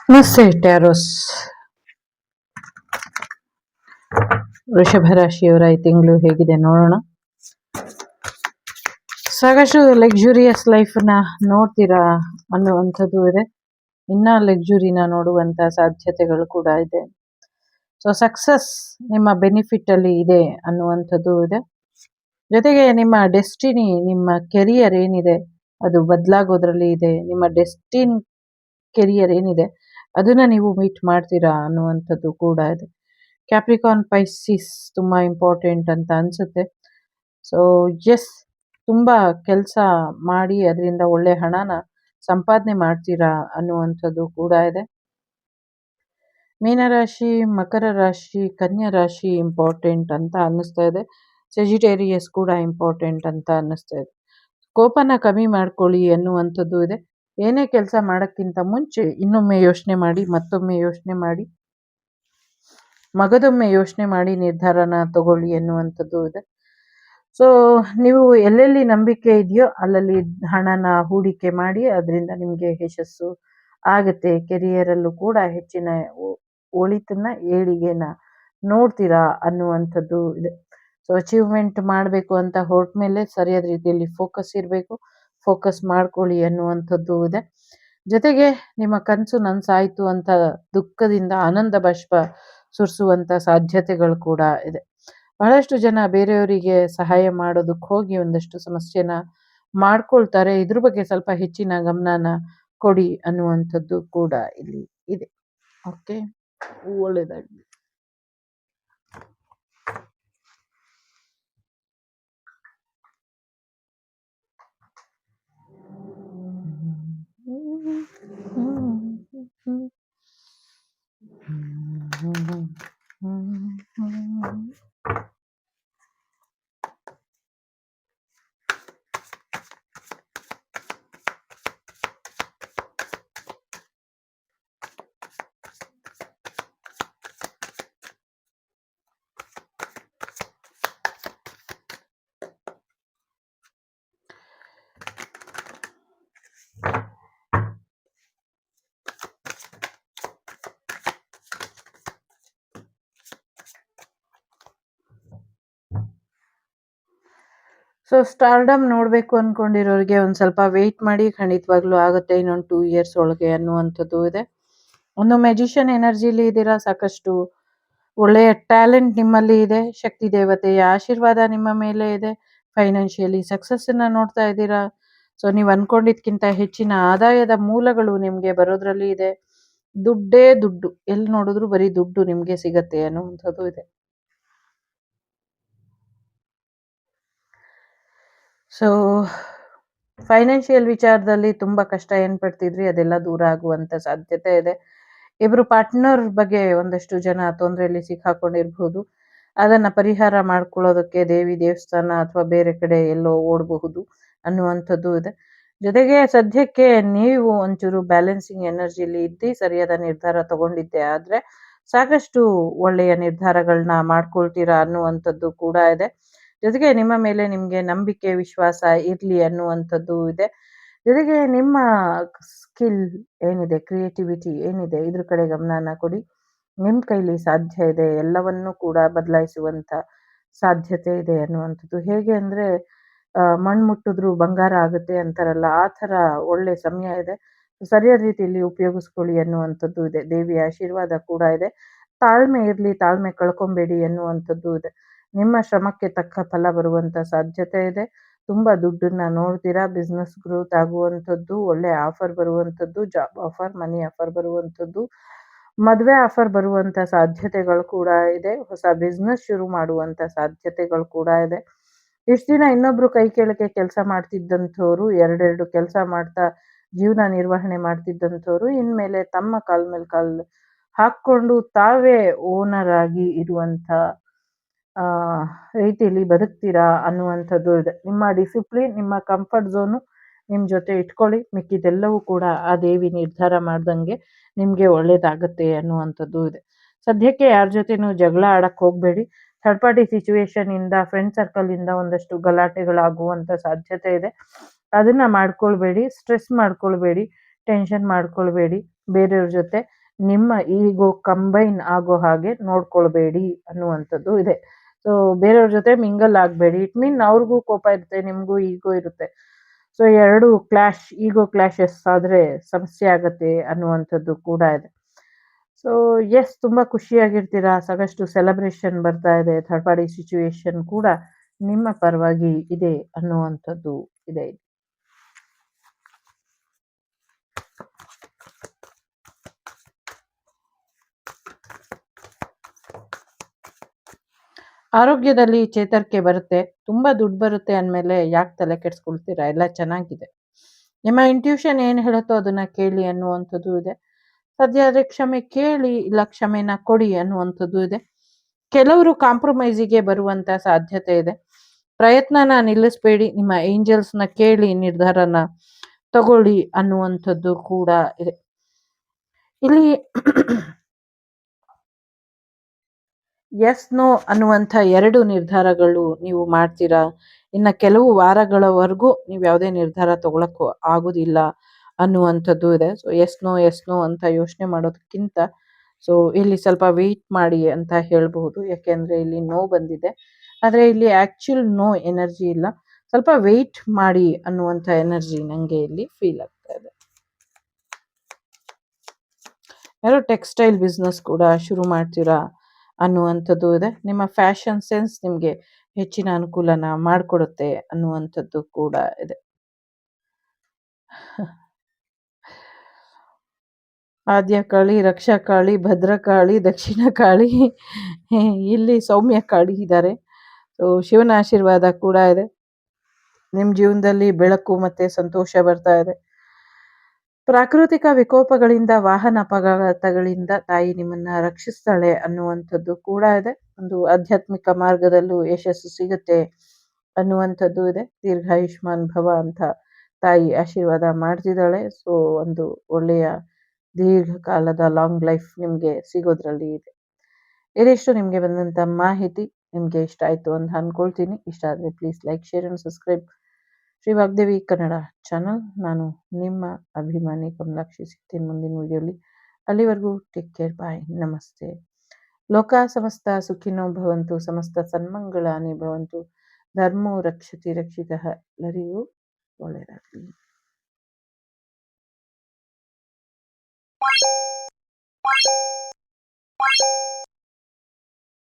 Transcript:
ನಮಸ್ತೆ ಟ್ಯಾರೋಸ್ ವೃಷಭ ರಾಶಿಯವರ ಈ ತಿಂಗಳು ಹೇಗಿದೆ ನೋಡೋಣ. ಸಾಕಷ್ಟು ಲಕ್ಸುರಿಯಸ್ ಲೈಫ್ನ ನೋಡ್ತೀರಾ ಅನ್ನುವಂಥದ್ದು ಇದೆ. ಇನ್ನ ಲಕ್ಸುರಿನ ನೋಡುವಂಥ ಸಾಧ್ಯತೆಗಳು ಕೂಡ ಇದೆ. ಸೊ ಸಕ್ಸಸ್ ನಿಮ್ಮ ಬೆನಿಫಿಟ್ ಅಲ್ಲಿ ಇದೆ ಅನ್ನುವಂಥದ್ದು ಇದೆ. ಜೊತೆಗೆ ನಿಮ್ಮ ಡೆಸ್ಟಿನಿ, ನಿಮ್ಮ ಕೆರಿಯರ್ ಏನಿದೆ ಅದು ಬದಲಾಗೋದ್ರಲ್ಲಿ ಇದೆ. ನಿಮ್ಮ ಡೆಸ್ಟಿನ್ ಕೆರಿಯರ್ ಏನಿದೆ ಅದನ್ನ ನೀವು ಮೀಟ್ ಮಾಡ್ತೀರಾ ಅನ್ನುವಂಥದ್ದು ಕೂಡ ಇದೆ. ಕ್ಯಾಪ್ರಿಕಾನ್ ಪೈಸಿಸ್ ತುಂಬ ಇಂಪಾರ್ಟೆಂಟ್ ಅಂತ ಅನಿಸುತ್ತೆ. ಸೊ ಎಸ್, ತುಂಬ ಕೆಲಸ ಮಾಡಿ ಅದರಿಂದ ಒಳ್ಳೆ ಹಣನ ಸಂಪಾದನೆ ಮಾಡ್ತೀರಾ ಅನ್ನುವಂಥದ್ದು ಕೂಡ ಇದೆ. ಮೀನರಾಶಿ, ಮಕರ ರಾಶಿ, ಕನ್ಯಾ ರಾಶಿ ಇಂಪಾರ್ಟೆಂಟ್ ಅಂತ ಅನ್ನಿಸ್ತಾ ಇದೆ. ಸೆಜಿಟೇರಿಯಸ್ ಕೂಡ ಇಂಪಾರ್ಟೆಂಟ್ ಅಂತ ಅನ್ನಿಸ್ತಾ ಇದೆ. ಕೋಪನ ಕಮ್ಮಿ ಮಾಡ್ಕೊಳ್ಳಿ ಅನ್ನುವಂಥದ್ದು ಇದೆ. ಏನೇ ಕೆಲಸ ಮಾಡೋಕ್ಕಿಂತ ಮುಂಚೆ ಇನ್ನೊಮ್ಮೆ ಯೋಚನೆ ಮಾಡಿ, ಮತ್ತೊಮ್ಮೆ ಯೋಚನೆ ಮಾಡಿ, ಮಗದೊಮ್ಮೆ ಯೋಚನೆ ಮಾಡಿ ನಿರ್ಧಾರನ ತಗೊಳ್ಳಿ ಅನ್ನುವಂಥದ್ದು ಇದೆ. ಸೊ ನೀವು ಎಲ್ಲೆಲ್ಲಿ ನಂಬಿಕೆ ಇದೆಯೋ ಅಲ್ಲಲ್ಲಿ ಹಣನ ಹೂಡಿಕೆ ಮಾಡಿ, ಅದರಿಂದ ನಿಮಗೆ ಯಶಸ್ಸು ಆಗುತ್ತೆ. ಕೆರಿಯರಲ್ಲೂ ಕೂಡ ಹೆಚ್ಚಿನ ಒಳಿತನ್ನ, ಏಳಿಗೆನ ನೋಡ್ತೀರಾ ಅನ್ನುವಂಥದ್ದು ಇದೆ. ಸೊ ಅಚೀವ್ಮೆಂಟ್ ಮಾಡಬೇಕು ಅಂತ ಹೊರಟ ಮೇಲೆ ಸರಿಯಾದ ರೀತಿಯಲ್ಲಿ ಫೋಕಸ್ ಇರಬೇಕು. ಫೋಕಸ್ ಮಾಡ್ಕೊಳ್ಳಿ ಅನ್ನುವಂಥದ್ದು ಇದೆ. ಜೊತೆಗೆ ನಿಮ್ಮ ಕನಸು ನನಸಾಯ್ತು ಅಂತ ದುಃಖದಿಂದ ಆನಂದ ಬಾಷ್ಪ ಸುರಿಸುವಂಥ ಸಾಧ್ಯತೆಗಳು ಕೂಡ ಇದೆ. ಬಹಳಷ್ಟು ಜನ ಬೇರೆಯವರಿಗೆ ಸಹಾಯ ಮಾಡೋದಕ್ಕೆ ಹೋಗಿ ಒಂದಷ್ಟು ಸಮಸ್ಯೆನ ಮಾಡ್ಕೊಳ್ತಾರೆ. ಇದ್ರ ಬಗ್ಗೆ ಸ್ವಲ್ಪ ಹೆಚ್ಚಿನ ಗಮನನ ಕೊಡಿ ಅನ್ನುವಂಥದ್ದು ಕೂಡ ಇಲ್ಲಿ ಇದೆ. ಓಕೆ, ಒಳ್ಳೆಯದಾಗಲಿ. ಸೊ ಸ್ಟಾರ್ಡಮ್ ನೋಡಬೇಕು ಅಂದ್ಕೊಂಡಿರೋರಿಗೆ ಒಂದು ಸ್ವಲ್ಪ ವೆಯ್ಟ್ ಮಾಡಿ, ಖಂಡಿತವಾಗ್ಲೂ ಆಗುತ್ತೆ ಇನ್ನೊಂದು 2 ಇಯರ್ಸ್ ಒಳಗೆ ಅನ್ನುವಂಥದ್ದು ಇದೆ. ಒಂದು ಮೆಜಿಷಿಯನ್ ಎನರ್ಜಿಲಿ ಇದ್ದೀರಾ. ಸಾಕಷ್ಟು ಒಳ್ಳೆಯ ಟ್ಯಾಲೆಂಟ್ ನಿಮ್ಮಲ್ಲಿ ಇದೆ. ಶಕ್ತಿ ದೇವತೆಯ ಆಶೀರ್ವಾದ ನಿಮ್ಮ ಮೇಲೆ ಇದೆ. ಫೈನಾನ್ಷಿಯಲಿ ಸಕ್ಸಸ್ಸನ್ನು ನೋಡ್ತಾ ಇದ್ದೀರಾ. ಸೊ ನೀವು ಅಂದ್ಕೊಂಡಿದ್ಕಿಂತ ಹೆಚ್ಚಿನ ಆದಾಯದ ಮೂಲಗಳು ನಿಮಗೆ ಬರೋದ್ರಲ್ಲಿ ಇದೆ. ದುಡ್ಡೇ ದುಡ್ಡು, ಎಲ್ಲಿ ನೋಡಿದ್ರು ಬರೀ ದುಡ್ಡು ನಿಮಗೆ ಸಿಗತ್ತೆ ಅನ್ನುವಂಥದ್ದು ಇದೆ. ಸೊ ಫೈನಾನ್ಷಿಯಲ್ ವಿಚಾರದಲ್ಲಿ ತುಂಬ ಕಷ್ಟ ಏನು ಪಡ್ತಿದ್ರಿ ಅದೆಲ್ಲ ದೂರ ಆಗುವಂಥ ಸಾಧ್ಯತೆ ಇದೆ. ಇಬ್ಬರು ಪಾರ್ಟ್ನರ್ ಬಗ್ಗೆ ಒಂದಷ್ಟು ಜನ ತೊಂದರೆಯಲ್ಲಿ ಸಿಕ್ಕಾಕೊಂಡಿರ್ಬೋದು. ಅದನ್ನು ಪರಿಹಾರ ಮಾಡ್ಕೊಳ್ಳೋದಕ್ಕೆ ದೇವಿ ದೇವಸ್ಥಾನ ಅಥವಾ ಬೇರೆ ಕಡೆ ಎಲ್ಲೋ ಓಡಬಹುದು ಅನ್ನುವಂಥದ್ದು ಇದೆ. ಜೊತೆಗೆ ಸದ್ಯಕ್ಕೆ ನೀವು ಒಂಚೂರು ಬ್ಯಾಲೆನ್ಸಿಂಗ್ ಎನರ್ಜಿಲಿ ಇದ್ದು ಸರಿಯಾದ ನಿರ್ಧಾರ ತಗೊಂಡಿದ್ದೆ ಆದರೆ ಸಾಕಷ್ಟು ಒಳ್ಳೆಯ ನಿರ್ಧಾರಗಳನ್ನ ಮಾಡ್ಕೊಳ್ತೀರಾ ಅನ್ನುವಂಥದ್ದು ಕೂಡ ಇದೆ. ಜೊತೆಗೆ ನಿಮ್ಮ ಮೇಲೆ ನಿಮಗೆ ನಂಬಿಕೆ, ವಿಶ್ವಾಸ ಇರಲಿ ಅನ್ನುವಂಥದ್ದು ಇದೆ. ಜೊತೆಗೆ ನಿಮ್ಮ ಸ್ಕಿಲ್ ಏನಿದೆ, ಕ್ರಿಯೇಟಿವಿಟಿ ಏನಿದೆ, ಇದ್ರ ಕಡೆ ಗಮನನ ಕೊಡಿ. ನಿಮ್ಮ ಕೈಲಿ ಸಾಧ್ಯ ಇದೆ, ಎಲ್ಲವನ್ನೂ ಕೂಡ ಬದಲಾಯಿಸುವಂಥ ಸಾಧ್ಯತೆ ಇದೆ ಅನ್ನುವಂಥದ್ದು. ಹೇಗೆ ಅಂದರೆ ಮಣ್ಣು ಮುಟ್ಟಿದ್ರು ಬಂಗಾರ ಆಗುತ್ತೆ ಅಂತಾರಲ್ಲ, ಆ ಥರ ಒಳ್ಳೆ ಸಮಯ ಇದೆ. ಸರಿಯಾದ ರೀತಿಯಲ್ಲಿ ಉಪಯೋಗಿಸ್ಕೊಳ್ಳಿ ಅನ್ನುವಂಥದ್ದು ಇದೆ. ದೇವಿಯ ಆಶೀರ್ವಾದ ಕೂಡ ಇದೆ. ತಾಳ್ಮೆ ಇರಲಿ, ತಾಳ್ಮೆ ಕಳ್ಕೊಬೇಡಿ ಅನ್ನುವಂಥದ್ದು ಇದೆ. ನಿಮ್ಮ ಶ್ರಮಕ್ಕೆ ತಕ್ಕ ಫಲ ಬರುವಂಥ ಸಾಧ್ಯತೆ ಇದೆ. ತುಂಬ ದುಡ್ಡನ್ನ ನೋಡ್ತೀರಾ. ಬಿಸ್ನೆಸ್ ಗ್ರೋತ್ ಆಗುವಂಥದ್ದು, ಒಳ್ಳೆ ಆಫರ್ ಬರುವಂಥದ್ದು, ಜಾಬ್ ಆಫರ್, ಮನಿ ಆಫರ್ ಬರುವಂಥದ್ದು, ಮದುವೆ ಆಫರ್ ಬರುವಂಥ ಸಾಧ್ಯತೆಗಳು ಕೂಡ ಇದೆ. ಹೊಸ ಬಿಸ್ನೆಸ್ ಶುರು ಮಾಡುವಂಥ ಸಾಧ್ಯತೆಗಳು ಕೂಡ ಇದೆ. ಇಷ್ಟು ದಿನ ಇನ್ನೊಬ್ರು ಕೈ ಕೆಳಗೆ ಕೆಲಸ ಮಾಡ್ತಿದ್ದಂಥವ್ರು, ಎರಡೆರಡು ಕೆಲಸ ಮಾಡ್ತಾ ಜೀವನ ನಿರ್ವಹಣೆ ಮಾಡ್ತಿದ್ದಂಥವ್ರು ಇನ್ಮೇಲೆ ತಮ್ಮ ಕಾಲ ಮೇಲೆ ಕಾಲು ಹಾಕ್ಕೊಂಡು ತಾವೇ ಓನರ್ ಆಗಿ ಇರುವಂಥ ರೀತಿಯಲ್ಲಿ ಬದುಕ್ತೀರಾ ಅನ್ನುವಂಥದ್ದು ಇದೆ. ನಿಮ್ಮ ಡಿಸಿಪ್ಲಿನ್, ನಿಮ್ಮ ಕಂಫರ್ಟ್ ಝೋನು ನಿಮ್ಮ ಜೊತೆ ಇಟ್ಕೊಳ್ಳಿ. ಮಿಕ್ಕಿದೆಲ್ಲವೂ ಕೂಡ ಆ ದೇವಿ ನಿರ್ಧಾರ ಮಾಡ್ದಂಗೆ ನಿಮಗೆ ಒಳ್ಳೇದಾಗತ್ತೆ ಅನ್ನುವಂಥದ್ದು ಇದೆ. ಸದ್ಯಕ್ಕೆ ಯಾರ ಜೊತೆನೂ ಜಗಳ ಆಡಕ್ಕೆ ಹೋಗಬೇಡಿ. ಥರ್ಡ್ ಪಾರ್ಟಿ ಸಿಚುವೇಶನಿಂದ, ಫ್ರೆಂಡ್ ಸರ್ಕಲಿಂದ ಒಂದಷ್ಟು ಗಲಾಟೆಗಳಾಗುವಂಥ ಸಾಧ್ಯತೆ ಇದೆ. ಅದನ್ನು ಮಾಡ್ಕೊಳ್ಬೇಡಿ. Stress ಮಾಡ್ಕೊಳ್ಬೇಡಿ, tension ಮಾಡ್ಕೊಳ್ಬೇಡಿ. ಬೇರೆಯವ್ರ ಜೊತೆ ನಿಮ್ಮ ಈಗೋ ಕಂಬೈನ್ ಆಗೋ ಹಾಗೆ ನೋಡ್ಕೊಳ್ಬೇಡಿ ಅನ್ನುವಂಥದ್ದು ಇದೆ. ಸೊ ಬೇರೆಯವ್ರ ಜೊತೆ ಮಿಂಗಲ್ ಆಗಬೇಡಿ. ಇಟ್ ಮೀನ್ ಅವ್ರಿಗೂ ಕೋಪ ಇರುತ್ತೆ, ನಿಮಗೂ ಈಗೋ ಇರುತ್ತೆ. ಸೊ ಎರಡು ಈಗೋ ಕ್ಲಾಶಸ್ ಆದರೆ ಸಮಸ್ಯೆ ಆಗತ್ತೆ ಅನ್ನುವಂಥದ್ದು ಕೂಡ ಇದೆ. ಸೊ ಎಸ್, ತುಂಬ ಖುಷಿಯಾಗಿರ್ತೀರಾ. ಸಾಕಷ್ಟು ಸೆಲೆಬ್ರೇಷನ್ ಬರ್ತಾ ಇದೆ. ಥರ್ಡ್ ಪಾರ್ಟಿ ಸಿಚುವೇಶನ್ ಕೂಡ ನಿಮ್ಮ ಪರವಾಗಿ ಇದೆ ಅನ್ನುವಂಥದ್ದು ಇದೆ. ಆರೋಗ್ಯದಲ್ಲಿ ಚೇತರಿಕೆ ಬರುತ್ತೆ. ತುಂಬ ದುಡ್ಡು ಬರುತ್ತೆ ಅಂದಮೇಲೆ ಯಾಕೆ ತಲೆ ಕೆಡಿಸ್ಕೊಳ್ತೀರಾ? ಎಲ್ಲ ಚೆನ್ನಾಗಿದೆ. ನಿಮ್ಮ ಇಂಟ್ಯೂಷನ್ ಏನು ಹೇಳುತ್ತೋ ಅದನ್ನ ಕೇಳಿ ಅನ್ನುವಂಥದ್ದು ಇದೆ. ಸದ್ಯ ಆದರೆ ಕ್ಷಮೆ ಕೇಳಿ, ಇಲ್ಲ ಕ್ಷಮೆನ ಕೊಡಿ ಅನ್ನುವಂಥದ್ದು ಇದೆ. ಕೆಲವರು ಕಾಂಪ್ರಮೈಸಿಗೆ ಬರುವಂತ ಸಾಧ್ಯತೆ ಇದೆ. ಪ್ರಯತ್ನನ ನಿಲ್ಲಿಸಬೇಡಿ. ನಿಮ್ಮ ಏಂಜಲ್ಸ್ನ ಕೇಳಿ ನಿರ್ಧಾರನ ತಗೊಳ್ಳಿ ಅನ್ನುವಂಥದ್ದು ಕೂಡ ಇದೆ. ಇಲ್ಲಿ ಎಸ್ ನೋ ಅನ್ನುವಂಥ 2 ನಿರ್ಧಾರಗಳು ನೀವು ಮಾಡ್ತೀರಾ. ಇನ್ನು ಕೆಲವು ವಾರಗಳವರೆಗೂ ನೀವು ಯಾವುದೇ ನಿರ್ಧಾರ ತಗೊಳಕ್ಕೂ ಆಗೋದಿಲ್ಲ ಅನ್ನುವಂಥದ್ದು ಇದೆ. ಸೊ ಎಸ್ ನೋ ಅಂತ ಯೋಚನೆ ಮಾಡೋದಕ್ಕಿಂತ ಸೊ ಇಲ್ಲಿ ಸ್ವಲ್ಪ ವೆಯ್ಟ್ ಮಾಡಿ ಅಂತ ಹೇಳಬಹುದು. ಯಾಕೆಂದರೆ ಇಲ್ಲಿ ನೋ ಬಂದಿದೆ, ಆದರೆ ಇಲ್ಲಿ ಆ್ಯಕ್ಚುಲ್ ನೋ ಎನರ್ಜಿ ಇಲ್ಲ. ಸ್ವಲ್ಪ ವೆಯ್ಟ್ ಮಾಡಿ ಅನ್ನುವಂಥ ಎನರ್ಜಿ ನನಗೆ ಇಲ್ಲಿ ಫೀಲ್ ಆಗ್ತಾ ಇದೆ. ಯಾರೋ ಟೆಕ್ಸ್ಟೈಲ್ ಬಿಸ್ನೆಸ್ ಕೂಡ ಶುರು ಮಾಡ್ತೀರಾ ಅನ್ನುವಂಥದ್ದು ಇದೆ. ನಿಮ್ಮ ಫ್ಯಾಷನ್ ಸೆನ್ಸ್ ನಿಮಗೆ ಹೆಚ್ಚಿನ ಅನುಕೂಲನ ಮಾಡಿಕೊಡುತ್ತೆ ಅನ್ನುವಂಥದ್ದು ಕೂಡ ಇದೆ. ಆದ್ಯಕಾಳಿ, ರಕ್ಷಾಕಾಳಿ, ಭದ್ರಕಾಳಿ, ದಕ್ಷಿಣಕಾಳಿ, ಇಲ್ಲಿ ಸೌಮ್ಯಕಾಳಿ ಇದ್ದಾರೆ. ಸೊ ಶಿವನ ಆಶೀರ್ವಾದ ಕೂಡ ಇದೆ. ನಿಮ್ಮ ಜೀವನದಲ್ಲಿ ಬೆಳಕು ಮತ್ತು ಸಂತೋಷ ಬರ್ತಾ ಇದೆ. ಪ್ರಾಕೃತಿಕ ವಿಕೋಪಗಳಿಂದ, ವಾಹನ ಅಪಘಾತಗಳಿಂದ ತಾಯಿ ನಿಮ್ಮನ್ನ ರಕ್ಷಿಸ್ತಾಳೆ ಅನ್ನುವಂಥದ್ದು ಕೂಡ ಇದೆ. ಒಂದು ಆಧ್ಯಾತ್ಮಿಕ ಮಾರ್ಗದಲ್ಲೂ ಯಶಸ್ಸು ಸಿಗುತ್ತೆ ಅನ್ನುವಂಥದ್ದು ಇದೆ. ದೀರ್ಘಾಯುಷ್ಮಾನ್ ಭವ ಅಂತ ತಾಯಿ ಆಶೀರ್ವಾದ ಮಾಡ್ತಿದ್ದಾಳೆ. ಸೊ ಒಂದು ಒಳ್ಳೆಯ ದೀರ್ಘಕಾಲದ ಲಾಂಗ್ ಲೈಫ್ ನಿಮಗೆ ಸಿಗೋದ್ರಲ್ಲಿ ಇದೆ. ಇದಿಷ್ಟು ನಿಮಗೆ ಬಂದಂಥ ಮಾಹಿತಿ. ನಿಮಗೆ ಇಷ್ಟ ಆಯಿತು ಅಂತ ಅಂದ್ಕೊಳ್ತೀನಿ. ಇಷ್ಟ ಆದರೆ please like, share and subscribe Shri Vagdevi Kannada channel. ನಾನು ನಿಮ್ಮ ಅಭಿಮಾನಿ ಕಮಲಾಕ್ಷಿ. ಸಿಗ್ತೀನಿ ಮುಂದಿನ ವಿಡಿಯೋಲಿ. ಅಲ್ಲಿವರೆಗೂ ಟೇಕ್ ಕೇರ್, ಬಾಯ್, ನಮಸ್ತೆ. ಲೋಕ ಸಮಸ್ತ ಸುಖಿನೋ ಭವಂತು, ಸಮಸ್ತ ಸನ್ಮಂಗಳಾನಿ ಭವಂತು, ಧರ್ಮೋ ರಕ್ಷತಿ ರಕ್ಷಿತಃ. ಎಲ್ಲರಿಗೂ ಒಳ್ಳೆಯದಾಗಲಿ.